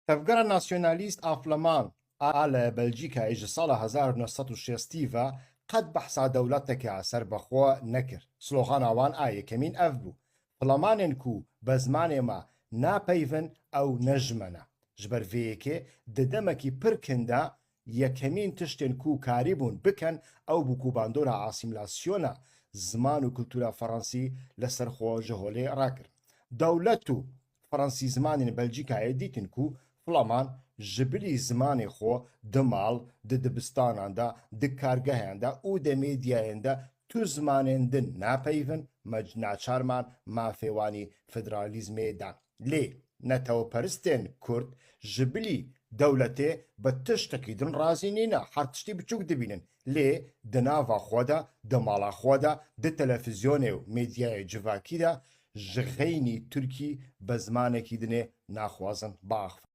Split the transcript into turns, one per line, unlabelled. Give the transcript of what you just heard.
تفگەرە ناسیۆنالیست ئافلەمان لە بەلجیکا ئیژ ساڵە 1960 قەت بەحسا دەوڵەتێکە سەر بەخۆ نەکرد. سلۆخان ئەوان یەکەمین ئەف بوو. فڵەمانێن کو بە زمانێمە ناپەیڤن ئەو نەژمەنە. ji ber vê yekê di demekî pir kinda yekemîn tiştên ku karî bûn bikin ew bû ku bandora asîmîlasyona ziman û kultûra Fransî li ser xwe ji holê rakir. Dewlet û Fransî zimanên Belcîkayê dîtin ku Flaman ji bilî zimanê xwe di mal, di dibistanan de, di kargehan de û di mêdiyayên de tu zimanên din napeyvin naçarman mafêwanî federalîzmê dan. Lê netewperistên Kurd ji bilî dewletê bi tiştekî din razî nîne, her tiştî biçûk dibînin. Lê di nava xwe de, di mala xwe de, di televizyonê û mêdiyayê civakî de ji xeynî Tirkî bi zimanekî dinê naxwazin biaxivin.